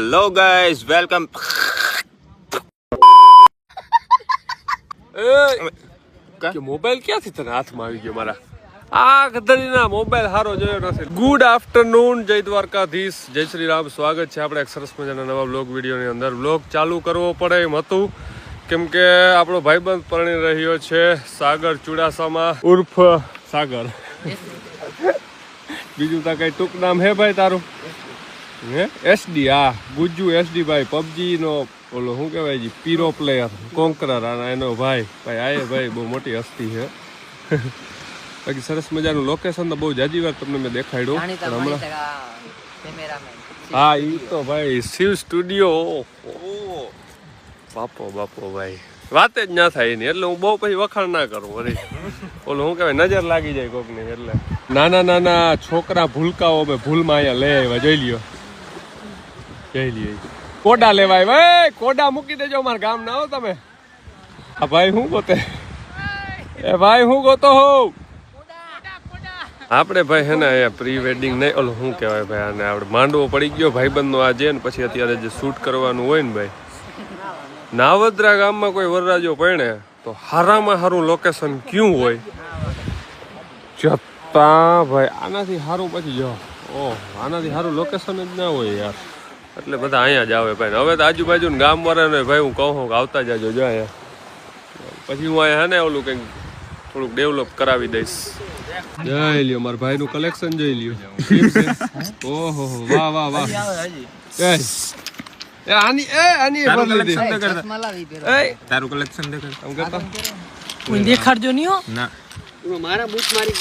Hello guys welcome કે mobile ક્યાંથી તને હાથમાં આવી ગયો મારા આ ગધડીના મોબાઈલ હારો જોયો નથી. ગુડ આફ્ટરનૂન, જય દ્વારકાધીશ, જય શ્રી રામ. સ્વાગત છે આપણે એક સરસ મજાના નવા બ્લોગ વિડીયોની અંદર. બ્લોગ ચાલુ કરવો પડે એમ હતું કેમ કે આપણો ભાઈબંધ પરણી રહ્યો છે સાગર ચુડાસમા ઉર્ફ સાગર. બીજું તો કઈ ટૂંક નામ હે ભાઈ તારું? હે એસડી? હા, ગુજ્જુ એસડી ભાઈ, પબજી નો ઓલો શું કહેવાય જી પીરો પ્લેયર, કોંકરર એનો ભાઈ. ભાઈ આ ભાઈ બહુ મોટી હસ્તી છે. બાકી સરસ મજાનું લોકેશન તો બહુ જાજી વાર તમને મેં દેખાડ્યું હમણાં. હા એ તો ભાઈ શિવ સ્ટુડિયો. બાપો ભાઈ વાત જ ના થાય એની, એટલે હું બહુ પછી વખાણ ના કરું. વળી ઓલું શું કહેવાય નજર લાગી જાય કોકની. એટલે નાના છોકરા ભૂલકાઓ અમે ભૂલમાં અહીંયા લઈ આવ્યા. જોઈ લ્યો કોડા લેવાય ભાઈ, કોડા મૂકી દેજો મારા ગામ ના હો તમે. આ ભાઈ હું ગોતે? એ ભાઈ હું ગોતો હો? આપણે ભાઈ હે ને અહીંયા પ્રી વેડિંગ નહીં ઓલું શું કહેવાય ભાઈ આને, આપણે માંડવો પડી ગયો ભાઈબંધનો આજે ને પછી અત્યારે જે શૂટ કરવાનું હોય ને ભાઈ, નાવદરા ગામમાં કોઈ વરરાજો પરણે તો હારામાં સારું લોકેશન ક્યું હોય જતા ભાઈ. આનાથી સારું પછી જો આનાથી સારું લોકેશન જ ના હોય યાર. એટલે બધા અહીંયા જ આવે ભાઈ. હવે તો આજુબાજુ ગામ વાળાને ભાઈ હું કહું કે આવતા જાજો જો અહીંયા. પછી હું અહીંયા હે ને ઓલું કંઈક થોડુંક ડેવલપ કરાવી દઈશ. જોઈ લ્યો મારા ભાઈનું કલેક્શન જોઈ લ્યો. ઓહો વાહ તારું કલેક્શન દેખાડજો નહીં હો ના મારા બૂટ મારી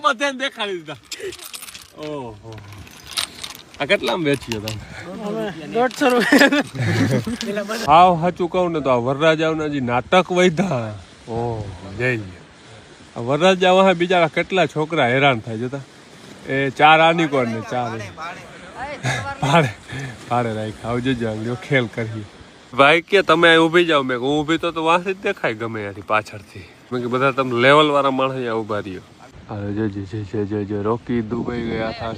બધાને દેખાડી દીધા. ઓહો આ કેટલામાં વેચ્યો તમે? 150 રૂપિયા. હાવ સાચું કહું ને તો આ વરરાજાઓના જે નાટક વૈધા. ઓહો જઈ લ્યો. આ વરરાજા વાહ બિચારા કેટલા છોકરા હેરાન થાય જતા. એ 4 આની કોણ ને 4 ભાડે રાખ્યા. આવજો જાંગડીઓ ખેલ કરીએ. ભાઈ કે તમે અહીં ઊભી જાઓ. મેં હું ઊભી તો વાંસી જ દેખાય ગમે ત્યાંથી પાછળથી. મેં કે બધા તમે લેવલ વાળા માણસ અહીંયા ઊભા રહ્યો. અરે જો રોકી દુબઈ ગયા હતા.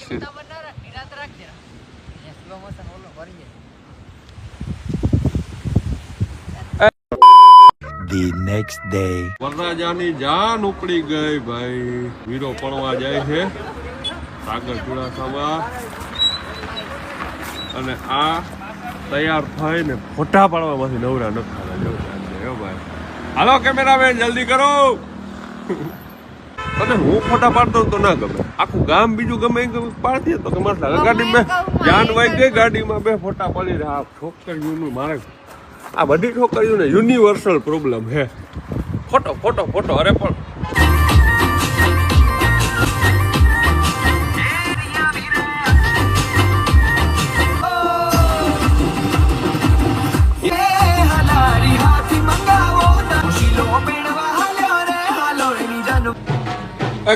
The next day વરરાજાની જાન ઉપડી ગઈ ભાઈ. વીરો પડવા જાય છે સાગર ચુડાસમા અને આ તૈયાર થઈને ફોટા પાડવામાંથી નવરા નખાવા જવું ભાઈ. હાલો કેમેરામેન જલ્દી કરો. અને હું ફોટા પાડતો તો ના ગમે, આખું ગામ બીજું ગમે પાડતી તો કે મારે ગાડીમાં જાન વાઈ ગઈ, ગાડીમાં બે ફોટા પડી રહ્યા. આ છોકરીઓનું મારે આ બધી છોકરીઓને યુનિવર્સલ પ્રોબ્લેમ હે ફોટો. અરે પણ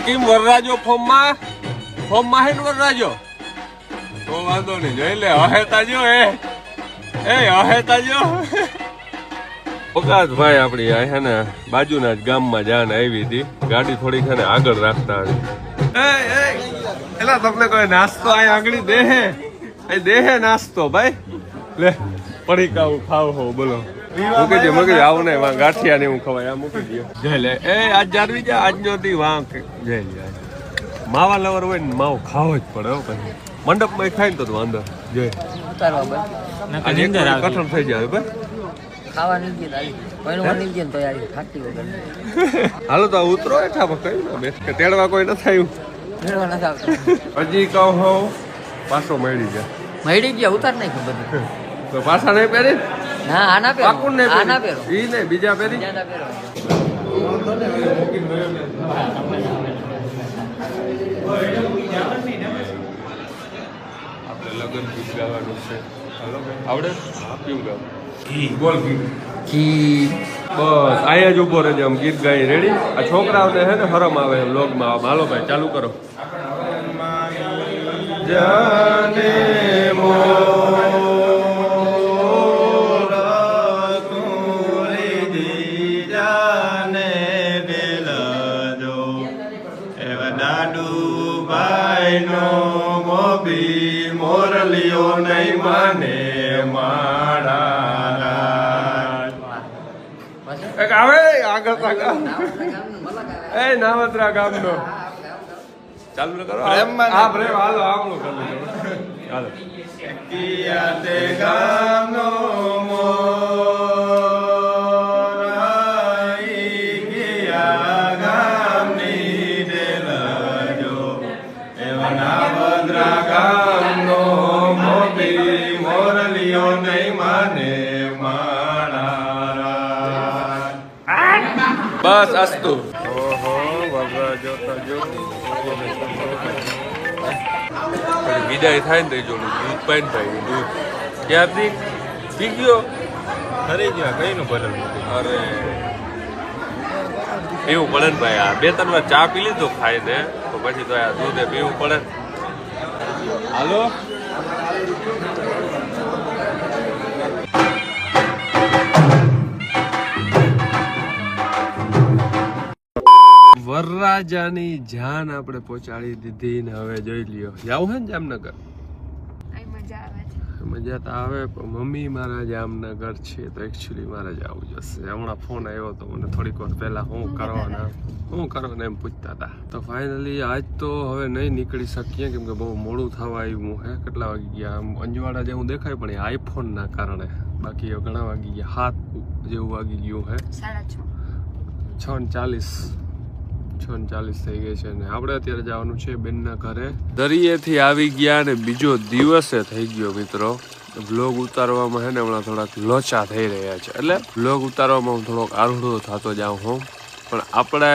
કેમ વરરાજો ફોર્મમાં હે ને વરરાજો તો વાંધો નહીં. જોઈ લે હહેતા જો હહેતા જો. ઓકાત ભાઈ આપડી આ હે ને બાજુના જ ગામમાં જાન આવી હતી. ગાડી થોડીક છે ને આગળ રાખતા એલા તમને કોઈ નાસ્તો અહીં આગળ દેહે નાસ્તો ભાઈ. લે પડી કાવું ખાવ હો બોલો. મૂકી દે આવું નહીં વાં ગાંઠિયા ને હું ખવાય. આ મૂકી દે જઈ લે. આજ જાળવી જા આજનો દી વાં જઈ લે. માવા લવર હોય ને માવો ખાવો જ પડે હો. પછી મંડપમાં ખાય ને તો વાંધો જોઈ કઠણ થઈ જાય ભાઈ. હાલો તો ઉતરો હેઠા કયું ને તેડવા કોઈ નથી આવ્યું હજી કહું હોઉં પાછો મળી ગયા ઉતાર નહીં ખબર તો પાછા નહીં પહેરી ના આના પહેરો પાકું નહીં આના પહેરો ઈ નહીં બીજા પહેરી. આપણે લગ્ન ગીત ગાવાનું છે. આવડે કેવું ગાવ? બોલ ઘી બસ અહીંયા જ ઉભો રહેજો. આમ ગીત ગાઈ રેડી. આ છોકરાઓને હે ને હરમ આવે વ્લોગમાં. હાલો ભાઈ ચાલુ કરો. જાને મો મોરલીઓ નહીં માને માળા એક આવે આગળ એ નાવત્રા ગામનો ચાલુ કરો આ પ્રેમ હાલો આપણું કરી હાલો કિયા તે ગામનો મોર આઈ ગયા ગામની દેલજો એવા નાવત્રા ગામનો મોતી મોરલિયો નહીં માને બસ અસ્તુ ઓહો બાબા જોતા જો વિદાય થાય ને જોડું દૂધ પાઈન ભાઈ દૂધ ક્યાંથી પી ગયો ખરી ગયા કઈ નું ભરેલ અરે પીવું પડે ને ભાઈ આ 2-3 વાર ચા પી લીધો ખાઈ ને તો પછી તો આ દૂધે પીવું પડે હાલો વરરાજાની જાન આપણે પહોંચાડી દીધી ને હવે જોઈ લ્યો જાવું હે ને જામનગર મજા તો આવે પણ મમ્મી મારા જામનગર છે તો એકચ્યુઅલી મારે જવું જશે હમણાં ફોન આવ્યો તો મને થોડીક વાર પહેલા શું કરવાના એમ પૂછતા હતા તો ફાઇનલી આજ તો હવે નહીં નીકળી શકીએ કેમ કે બહુ મોડું થવા આવ્યું હે કેટલા વાગી ગયા આમ અંજવાડા જેવું દેખાય પણ એ આઈફોનના કારણે બાકી ઘણા વાગી ગયા 7 જેવું વાગી ગયું હે 6:40 થઈ ગઈ છે ને આપણે અત્યારે જવાનું છે બેનના ઘરે દરિયેથી આવી ગયા ને બીજો દિવસે થઈ ગયો મિત્રો બ્લોગ ઉતારવામાં હે ને હમણાં થોડાક લોચા થઈ રહ્યા છે એટલે બ્લોગ ઉતારવામાં હું થોડોક આરૂઢો થતો જાઉં હું પણ આપણે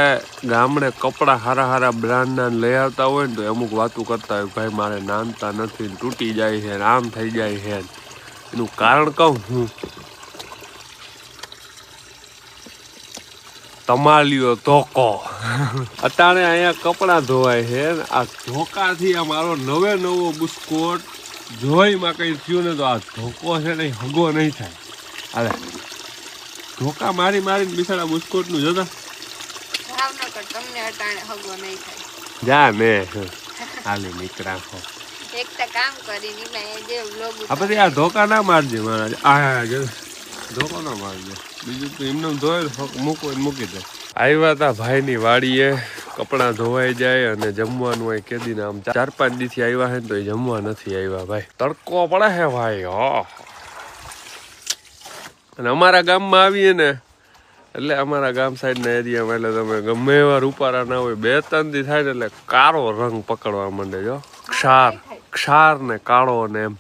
ગામડે કપડાં હારા બ્રાન્ડના લઈ આવતા હોય ને તો અમુક વાતું કરતા હોય ભાઈ મારે નાનતા નથી તૂટી જાય છે આમ થઈ જાય છે એનું કારણ કહું હું તમાલિયો ધોકો અટાણે અહીંયા કપડાં ધોવાય છે ને આ ધોકાથી આ મારો નવો બુસ્કોટ જોઈમાં કઈ થયું ને તો આ ધોકો છે ને હગો નહીં થાય અરે ધોકા મારીને બિચારા બુસ્કોટનું જોતા જા ને હાલી નીકળા આ પછી આ ધોકા ના મારજે મારા આ ધોકો ના મારજે બીજું તો એમને ધોય મૂકી દે આવ્યા તા ભાઈની વાડીએ કપડાં ધોવાઈ જાય અને જમવાનું હોય કેદી આમ 4-5 દીથી આવ્યા હે ને તો એ જમવા નથી આવ્યા ભાઈ તડકો પડે હે ભાઈ અને અમારા ગામમાં આવીએ ને એટલે અમારા ગામ સાઈડના એરિયામાં એટલે તમે ગમે એવા રૂપારા ના હોય 2-3 દી થાય ને એટલે કાળો રંગ પકડવા માંડે જો ક્ષાર ને કાળો ને એમ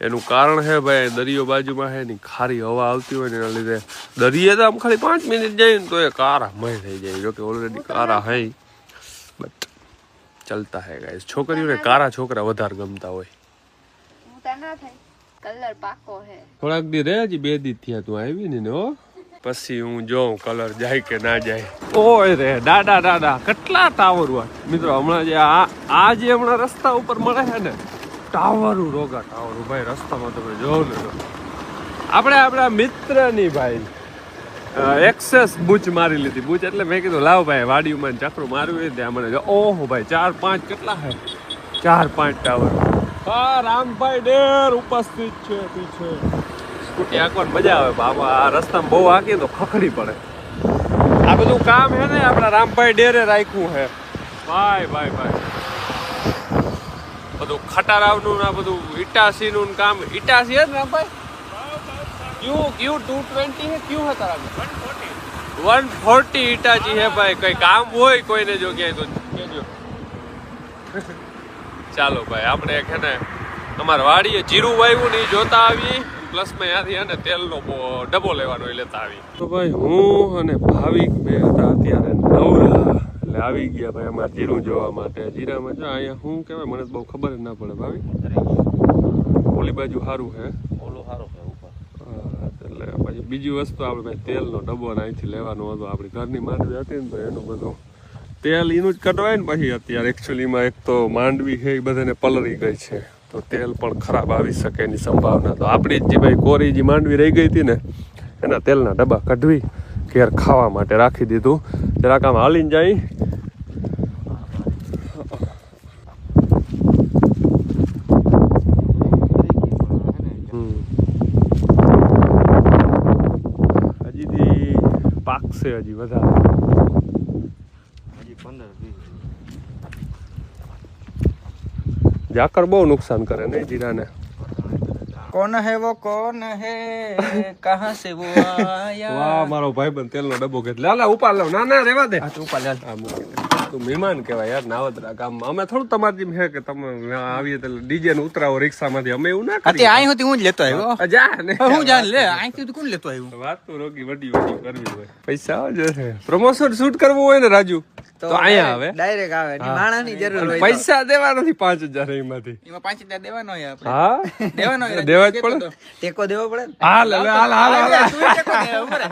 એનું કારણ છે ભાઈ દરિયો બાજુમાં છે ને ખારી હવા આવતી હોય ને એના લીધે દરિયે તો આમ ખાલી 5 મિનિટ જાય ને તો એ કારા મય થઈ જાય જોકે ઓલરેડી કારા હે બટ ચલતા હે ગાઈસ છોકરીઓને કારા છોકરા વધારે ગમતા હોય થોડાક દી રહે હજી 2 દી થયા તું આવી ને હો પછી હું જોઉં કલર જાય કે ના જાય ઓય રે દાદા કેટલા ટાવર હોય મિત્રો હમણાં જે આ જે હમણાં રસ્તા ઉપર મળે છે ને ટાવરું રોગા ટાવરું ભાઈ રસ્તામાં તમે જોવો ને આપણે આપણા મિત્રની ભાઈ એક્સેસ બૂચ મારી લીધી બૂચ એટલે મેં કીધું લાવ ભાઈ વાડીમાં ચક્રું માર્યું હોય ત્યાં મને ઓહો ભાઈ 4-5 કેટલા હે 4-5 ટાવર હા રામભાઈ ડેર ઉપસ્થિત છે પીછે સ્કૂટી હાંકવાની મજા આવે બાબા આ રસ્તામાં બહુ હાંકીએ તો ખખડી પડે આ બધું કામ હે ને આપણા રામભાઈ ડેરે રાખ્યું હે ભાઈ બધું ખટારાવનું ના બધું ઇટાસીનું કામ ઇટાસી હે ને ભાઈ ક્યુ 220 હે ક્યુ હે તારા 140 ઇટાચી હે ભાઈ કઈ કામ હોય કોઈને જો ક્યાંય તો કેજો ચાલો ભાઈ આપણે એક હે ને અમારા વાડીએ જીરું વાવ્યું ને જોતા આવી પ્લસ માં ત્યાંથી હે ને તેલનો ડબ્બો લેવાનો એ લેતા આવી તો ભાઈ હું અને ભાવિક બે હતા અત્યારે નવરા એટલે આવી ગયા ભાઈ અમારે જીરું જોવા માટે જીરામાં જો અહીંયા શું કહેવાય મને બહુ ખબર જ ના પડે ભાવિક ઓલી બાજુ સારું હે ઓલું સારું હે ઉપર એટલે પછી બીજી વસ્તુ આપણે ભાઈ તેલનો ડબ્બો અહીંથી લેવાનો હતો આપણી ઘરની માંડવી હતી ને તો એનું બધું તેલ એનું જ કઢવાય ને પછી અત્યારે એકચ્યુઅલીમાં એક તો માંડવી છે એ બધાને પલળી ગઈ છે તો તેલ પણ ખરાબ આવી શકે એની સંભાવના તો આપણી જ જે ભાઈ કોરી જે માંડવી રહી ગઈ હતી ને એના તેલના ડબ્બા કઢવી ઘેર ખાવા માટે રાખી દીધું જરાક આમ હાલીને જાય હજી પાકશે હજી વધારે. હજી 15-20. ઝાકર બહુ નુકસાન કરે ને જીરાને. कौन है वो कौन है कहाँ से वो आया વાહ મારો ભાઈબંધ તેલનો ડબ્બો કે લે ઉપાડ લો. ના ના રેવા દે. તું પાલ આ મૂકી દે. તું મહેમાન કહેવાય યાર નાવદરા ગામમાં. અમે થોડું તમારી જેમ છે કે તમે આવીએ તો ડીજે ને ઉતરાવો રિક્ષામાંથી. અમે એવું ના કરીએ. આઈ હોતી હું જ લેતો આવ્યો જા ને હું જાણ લે આઈ થી કોણ લેતો આવ્યું વાત તો રોકી વડી કરવી હોય. પૈસા આવે છે. પ્રમોશન શૂટ કરવું હોય ને રાજુ તો અહીંયા આવે. ડાયરેક્ટ આવે ની માણસની જરૂર હોય પૈસા દેવા નથી 5000 એમાંથી. એમાં 5000 દેવાનો હોય આપણે હા દેવાનો હોય દેવા જ પડે. ટેકો દેવો પડે ને હાલ હાલ હાલ હાલ તું ટેકો દે ઉપર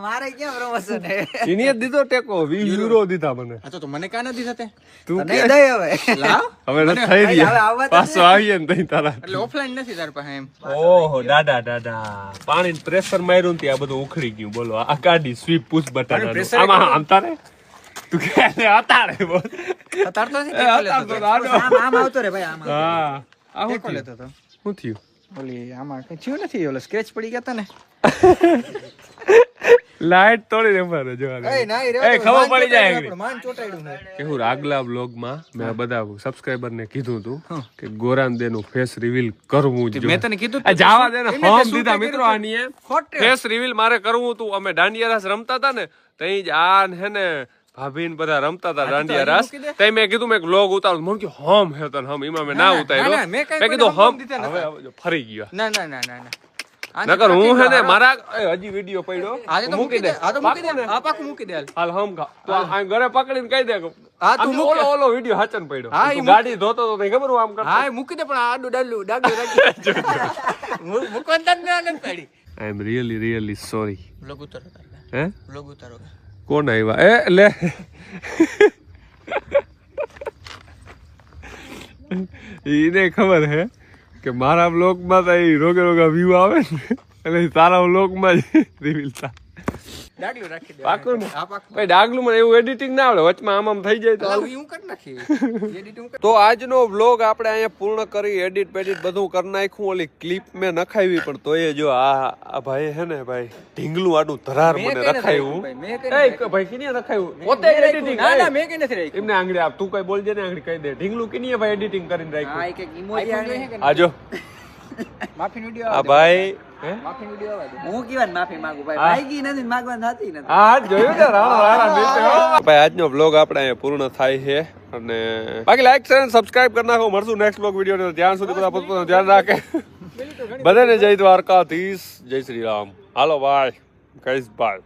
મારે ક્યાં પ્રમોશન હે એને જ દીધો ટેકો 20 યુરો દીધા મને. આ તો મને કાં નથી થતે તું નહીં દે હવે લાવ હવે ન થઈ હવે રહ્યા આવવા તો પાછો આવીએ ને તઈ તારા. એટલે ઓફલાઈન નથી તાર પાસે એમ ઓહો દાદા દાદા પાણી પ્રેશર માર્યું ને આ બધું ઉખડી ગયું. બોલો આ ગાડી સ્વીપ પુશ બટન આમાં આમ તારે તું કે અતારે બોલ અતારતો નથી એ અતારતો આનો. આમ આવતો રે ભાઈ આમ હા આ ટેકો હું લેતો તો શું થયું? ઓલી આમાં કઈ થયું નથી ઓલો સ્ક્રેચ પડી ગયા તા ને લાઈટ તોડી ને મારે જો એ નાઈ રે એ ખબર પડી જાય આપણે માન ચોટાડ્યું ને કે હું આગલા બ્લોગમાં મેં બધા સબસ્ક્રાઇબર ને કીધું હતું કે ગોરાનદે નું ફેસ રિવીલ કરવું જ મેં તને કીધું આ જાવા દે ને ફોર્મ દીધા મિત્રો આની ખોટે ફેસ રિવીલ મારે કરવું હતું. અમે દાંડિયા રાસ રમતા હતા ને તઈ જ આ હે ને ભાભી ને બધા રમતા હતા દાંડિયા રાસ. તઈ મેં કીધું મેં બ્લોગ ઉતારું. મને કે હમ હે તને હમ એમાં મેં ના ઉતાર્યો. ના, મેં કઈ મેં કીધું કોઈને હમ દીધા નતા. હવે ફરી ગયા. ના ના ના ના ના નકર હું હે ને મારા હજી વિડિયો પડ્યો આજે તો મૂકી દે આ તો મૂકી દે આ પાક મૂકી દે હાલ હમ ખા તો આ ઘરે પકડીને કહી દે હા, તું મૂક. ઓલો વિડિયો હાચન પડ્યો. હા, એ તું ગાડી ધોતો તો તને ખબર હું આમ કરતો. હા મૂકી દે પણ આડું ડાલું ડાગલું રાખી મૂકવાન તને ના પડી આઈ એમ રિયલી સોરી. બ્લોગ ઉતારો હે બ્લોગ ઉતારો કોણ આવ્યા? એ લે એને ખબર હે કે મારા બ્લોગમાં તો એ રોગા વ્યૂ આવે ને એટલે તારા બ્લોગમાં જ રિવીલ થાય. ડાગલું રાખી દે પાકું ને? હા પાક ભાઈ ડાગલું મને એવું એડિટિંગ ના આવડે. વચમાં આમ થઈ જાય તો હાલ. હું કરી નાખી એડિટ હું તો આજનો વ્લોગ આપણે અહીંયા પૂર્ણ કરી. એડિટ પેડિટ બધું કરી નાખ્યું. ઓલી ક્લિપ મેં નખાવી પણ તોય જો આ ભાઈ હે ને ભાઈ ઢીંગલું આડું ધરાર મને રખાયું. મેં એ ભાઈ કિને રખાયું? પોતે એડિટિંગ. ના ના મેં કઈ નથી રાખ્યું એમને આંગળી આપ. તું કઈ બોલજે ને આંગળી કહી દે. ઢીંગલું કિને ભાઈ એડિટિંગ કરીને હા રાખ્યું? એક એક ઇમોજી આને આજો માફી વિડિયો આ ભાઈ હે માફી વિડિયો આવે હું કેવા માફી માંગુ ભાઈ ભાઈગી નથી માંગવા થતી નથી હા જોયું ને રાણા ભાઈ આજનો વ્લોગ આપણે અહીંયા પૂર્ણ થાય છે. અને બાકી લાઈક શેર અને સબસ્ક્રાઇબ કરી નાખો. મળશું નેક્સ્ટ વ્લોગ વિડીયો. ત્યાં સુધી બધા પોતાનું ધ્યાન રાખે. બધાને જય દ્વારકાધીશ, જય શ્રી રામ. હાલો બાય કહીશ બાય.